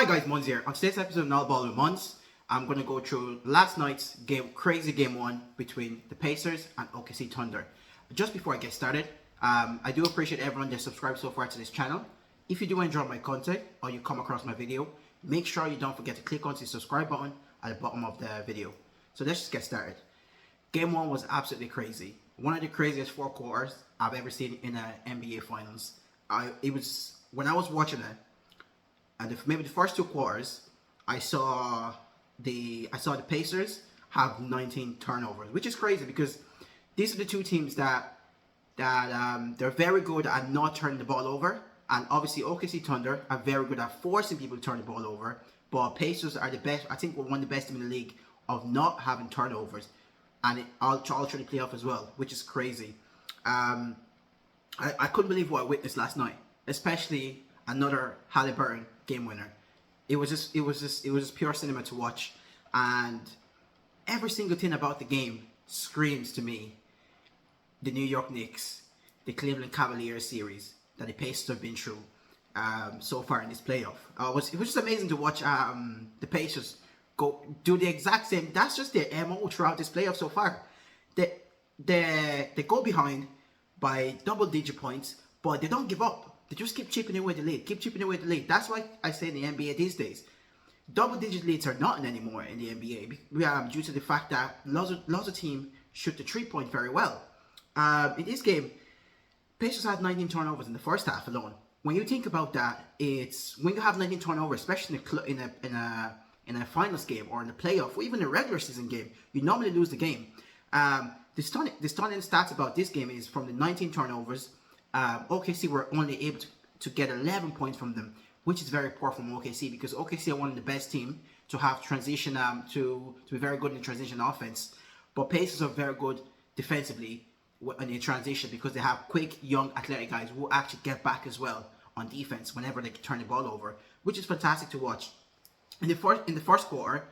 Hi guys, Mons here. On today's episode of Null Ball with Mons, I'm going to go through last night's crazy game one between the Pacers and OKC Thunder. Just before I get started, I do appreciate everyone that subscribed so far to this channel. If you do enjoy my content or you come across my video, make sure you don't forget to click on the subscribe button at the bottom of the video. So let's just get started. Game one was absolutely crazy. One of the craziest four quarters I've ever seen in an NBA Finals. When I was watching it, and maybe the first two quarters, I saw the Pacers have 19 turnovers, which is crazy because these are the two teams that they're very good at not turning the ball over, and obviously OKC Thunder are very good at forcing people to turn the ball over. But Pacers are the best. I think we're one of the best teams in the league of not having turnovers, and all through the playoff as well, which is crazy. I couldn't believe what I witnessed last night, especially another HALIBURTON game winner. It was just pure cinema to watch, and every single thing about the game screams to me the New York Knicks, the Cleveland Cavaliers series that the Pacers have been through so far in this playoff. It was just amazing to watch the Pacers do the exact same. That's just their MO throughout this playoff so far. They go behind by double-digit points, but they don't give up. They just keep chipping away the lead. That's why I say in the NBA these days, double-digit leads are nothing anymore in the NBA due to the fact that lots of teams shoot the three-point very well. In this game, Pacers had 19 turnovers in the first half alone. When you think about that, it's when you have 19 turnovers, especially in a finals game or in a playoff or even a regular season game, you normally lose the game. The stunning stats about this game is from the 19 turnovers. OKC were only able to get 11 points from them, which is very poor from OKC because OKC are one of the best teams to have transition to be very good in transition offense. But Pacers are very good defensively in the transition because they have quick, young, athletic guys who actually get back as well on defense whenever they turn the ball over, which is fantastic to watch. In the first quarter,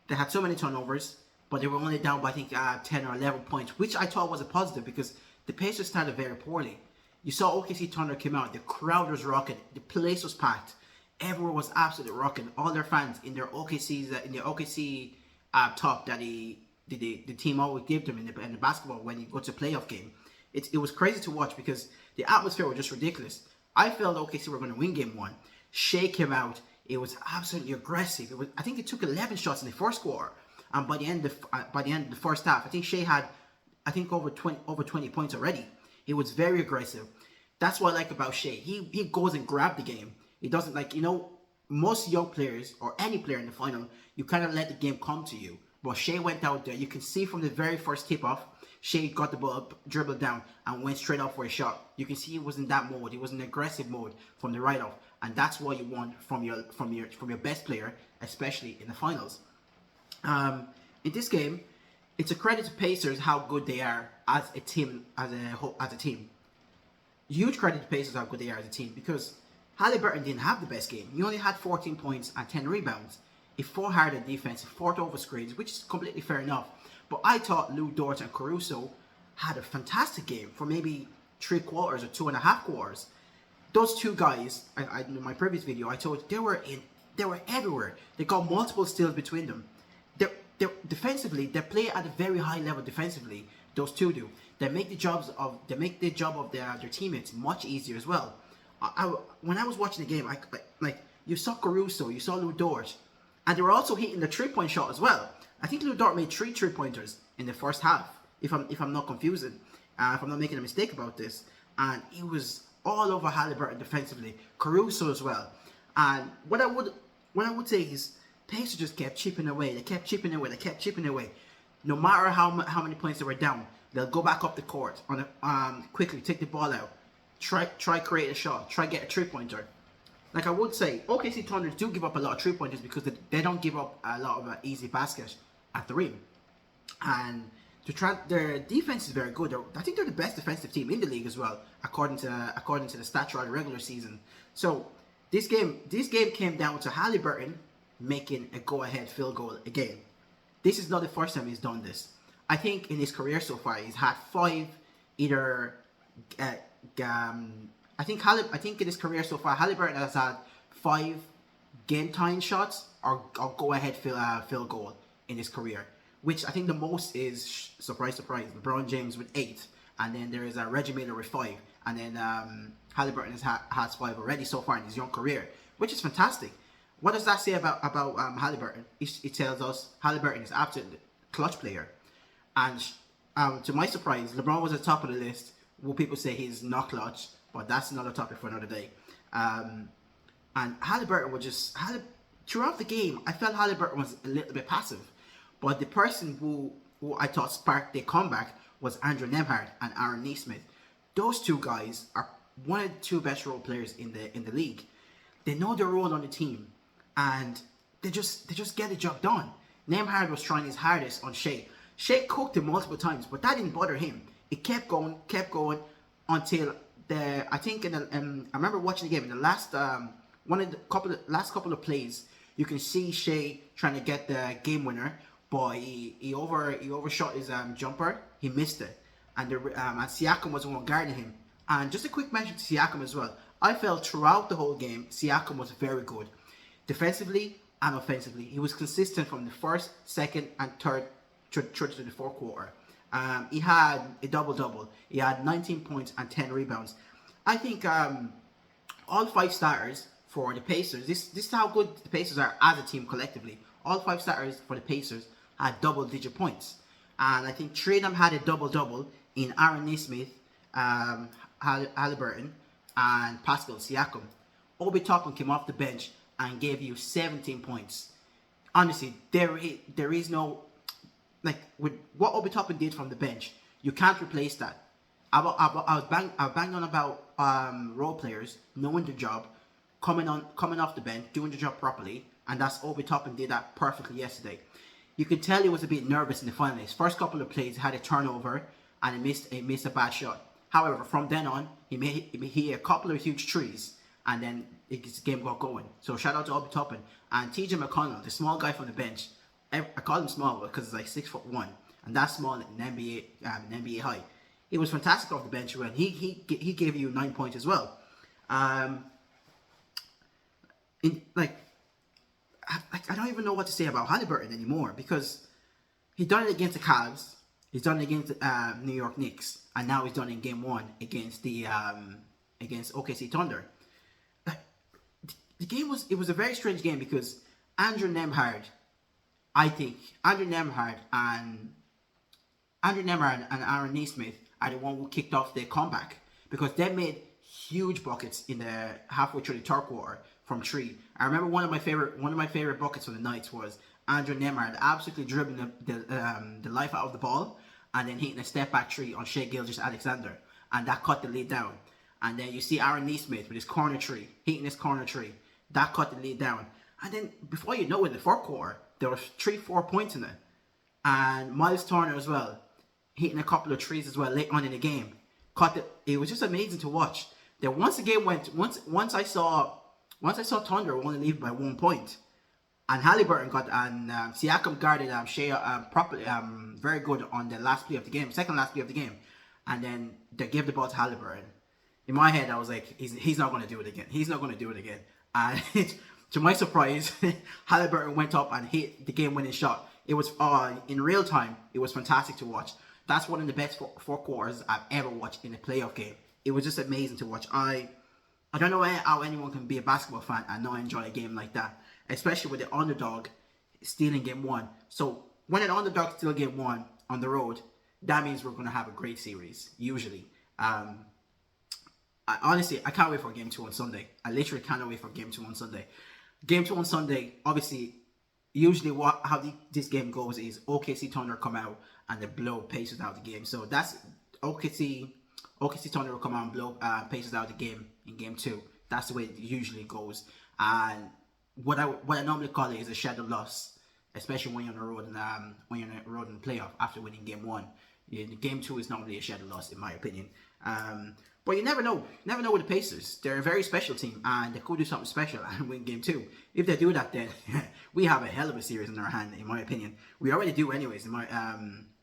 they had so many turnovers, but they were only down by I think 10 or 11 points, which I thought was a positive because the Pacers started very poorly. You saw OKC Thunder came out, the crowd was rocking, the place was packed, everyone was absolutely rocking. All their fans in their OKC top that the team always give them in the basketball when you go to a playoff game. It was crazy to watch because the atmosphere was just ridiculous. I felt OKC were going to win game one. Shea came out. It was absolutely aggressive. I think they took 11 shots in the first quarter, and by the end of the first half, I think Shea had over 20 points already. He was very aggressive. That's what I like about Shea. He goes and grabs the game. He doesn't most young players or any player in the final, you kind of let the game come to you. But Shea went out there. You can see from the very first tip-off, Shea got the ball up, dribbled down, and went straight up for a shot. You can see he was in that mode. He was in aggressive mode from the right off, and that's what you want from your best player, especially in the finals. In this game, it's a credit to Pacers how good they are as a team, as a team. Huge credit to Pacers how good they are as a team because HALIBURTON didn't have the best game. He only had 14 points and 10 rebounds. He fought hard at defense, he fought over screens, which is completely fair enough. But I thought Lou Dort and Caruso had a fantastic game for maybe 3 quarters or 2.5 quarters. Those two guys, in my previous video, I told you they were everywhere. They got multiple steals between them. Defensively, they play at a very high level defensively. Those two do. They make the job of their teammates much easier as well. When I was watching the game, you saw Caruso, you saw Lou Dort, and they were also hitting the 3-point shot as well. I think Lou Dort made 3 3-pointers in the first half, if I'm not confusing, if I'm not making a mistake about this. And he was all over HALIBURTON defensively, Caruso as well. And what I would say is Pacers just kept chipping away. They kept chipping away. No matter how many points they were down, they'll go back up the court quickly, take the ball out, try create a shot, try get a 3-pointer. Like I would say, OKC Thunder do give up a lot of 3-pointers because they don't give up a lot of easy baskets at the rim. And their defense is very good. I think they're the best defensive team in the league as well, according to the stats throughout the regular season. So this game came down to HALIBURTON making a go-ahead field goal again. This is not the first time he's done this. I think in his career so far, he's had 5 either. I think in his career so far, HALIBURTON has had 5 game-tying shots or go-ahead field goal in his career, which I think the most is, surprise, surprise, LeBron James with 8, and then there is Reggie Miller with 5, and then Halliburton has 5 already so far in his young career, which is fantastic. What does that say about Halliburton? It tells us Halliburton is absolutely clutch player, and to my surprise, LeBron was at the top of the list. Will people say he's not clutch? But that's another topic for another day. And Halliburton was just throughout the game. I felt Halliburton was a little bit passive, but the person who I thought sparked their comeback was Andrew Nemhard and Aaron Nesmith. Those two guys are one of the two best role players in the league. They know their role on the team, and they just get the job done. Nemhard was trying his hardest on Shea. Shea cooked him multiple times, but that didn't bother him. It kept going until I think I remember watching the game in the last last couple of plays. You can see Shea trying to get the game winner, but he overshot his jumper. He missed it, and Siakam was the one guarding him. And just a quick mention to Siakam as well. I felt throughout the whole game, Siakam was very good, defensively and offensively. He was consistent from the first, second, and third to the fourth quarter. He had a double-double. He had 19 points and 10 rebounds. I think all 5 starters for the Pacers, this is how good the Pacers are as a team collectively. All 5 starters for the Pacers had double-digit points. And I think 3 of them had a double-double in Aaron Nesmith, Halliburton, and Pascal Siakam. Obi Toppin came off the bench and gave you 17 points. Honestly, there is no... Like, with what Obi Toppin did from the bench, you can't replace that. I was banged on about role players knowing the job, coming off the bench, doing the job properly, and that's Obi Toppin did that perfectly yesterday. You could tell he was a bit nervous in the final. His first couple of plays, he had a turnover, and he missed a bad shot. However, from then on, he hit a couple of huge threes, and then his game got going. So shout out to Obi Toppin and TJ McConnell, the small guy from the bench. I call him small because he's like 6'1", and that's small in NBA high. He was fantastic off the bench when he gave you 9 points as well. I don't even know what to say about Halliburton anymore, because he done it against the Cavs, he's done it against New York Knicks, and now he's done it in Game 1 against the against OKC Thunder. The game was a very strange game because Andrew Nemhard and Aaron Nesmith are the one who kicked off their comeback, because they made huge buckets in the halfway through the third quarter from 3. I remember one of my favorite buckets of the night was Andrew Nemhard absolutely dribbling the life out of the ball and then hitting a step back 3 on Shai Gilgeous-Alexander, and that cut the lead down. And then you see Aaron Nesmith with his corner 3, hitting his corner 3, that cut the lead down. And then before you know it, in the fourth quarter, there was 3-4 points in it. And Miles Turner as well, hitting a couple of threes as well late on in the game. It was just amazing to watch. Then once the game went, once I saw Thunder only leave by 1 point, and Halliburton Siakam guarded Shea properly, very good on the last play of the game, second last play of the game, and then they gave the ball to Halliburton. In my head, I was like, he's not going to do it again. He's not going to do it again. And to my surprise, Halliburton went up and hit the game-winning shot. It was in real time. It was fantastic to watch. That's one of the best four quarters I've ever watched in a playoff game. It was just amazing to watch. I don't know how anyone can be a basketball fan and not enjoy a game like that, especially with the underdog stealing Game 1. So when an underdog steals Game 1 on the road, that means we're going to have a great series, usually. Honestly, I can't wait for Game 2 on Sunday. I literally cannot wait for Game 2 on Sunday. Game 2 on Sunday, obviously, usually how this game goes is OKC Thunder come out and they blow Pacers out of the game. So that's OKC Thunder will come out and blow Pacers out of the game in Game 2. That's the way it usually goes. And what I normally call it is a shadow loss, especially when you're on the road and when you're on the road in the playoff after winning Game 1. Game 2 is normally a shadow loss, in my opinion. But you never know. Never know with the Pacers. They're a very special team, and they could do something special and win Game 2. If they do that, then we have a hell of a series in our hand, in my opinion. We already do anyways,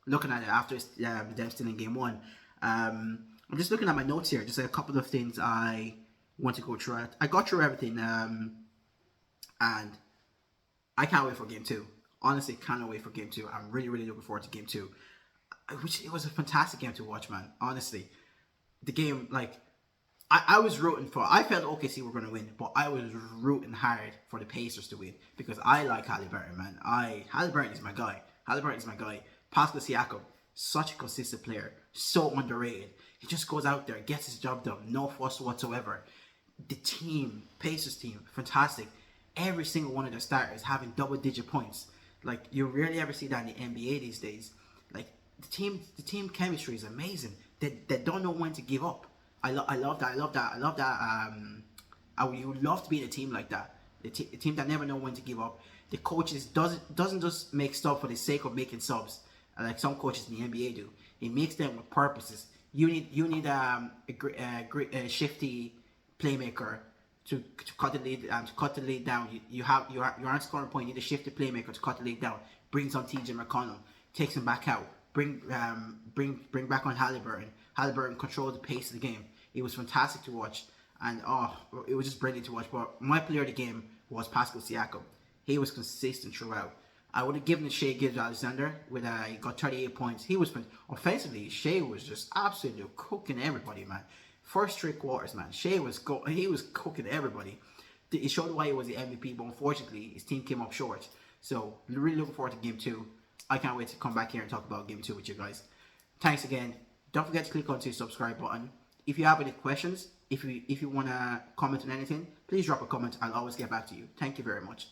looking at it after them still in Game 1. I'm just looking at my notes here. Just a couple of things I want to go through. I got through everything. And I can't wait for game two. Honestly, cannot wait for game two. I'm really, really looking forward to game two. Which it was a fantastic game to watch, man. Honestly, the game, like, I was rooting for. I felt OKC were going to win, but I was rooting hard for the Pacers to win because I like Halliburton, man. Halliburton is my guy. Halliburton is my guy. Pascal Siakam, such a consistent player, so underrated. He just goes out there, gets his job done, no fuss whatsoever. The team, Pacers team, fantastic. Every single one of their starters having double-digit points. Like, you rarely ever see that in the NBA these days. Like, the team chemistry is amazing. They don't know when to give up. I love that. I love that. I would love to be in a team like that. A team that never know when to give up. The coaches doesn't just make stuff for the sake of making subs, like some coaches in the NBA do. He makes them with purposes. You need a shifty playmaker to cut the lead down. You aren't scoring a point. You need a shifty playmaker to cut the lead down. Brings on TJ McConnell, takes him back out. Bring back on Halliburton. Halliburton controlled the pace of the game. It was fantastic to watch, and it was just brilliant to watch. But my player of the game was Pascal Siakam. He was consistent throughout. I would have given it Shai Gilgeous-Alexander with he got 38 points. He was offensively. Shai was just absolutely cooking everybody, man. First 3 quarters, man. Shai was cooking everybody. It showed why he was the MVP, but unfortunately his team came up short. So really looking forward to game two. I can't wait to come back here and talk about game two with you guys. Thanks again. Don't forget to click on the subscribe button. If you have any questions, if you want to comment on anything, please drop a comment. I'll always get back to you. Thank you very much.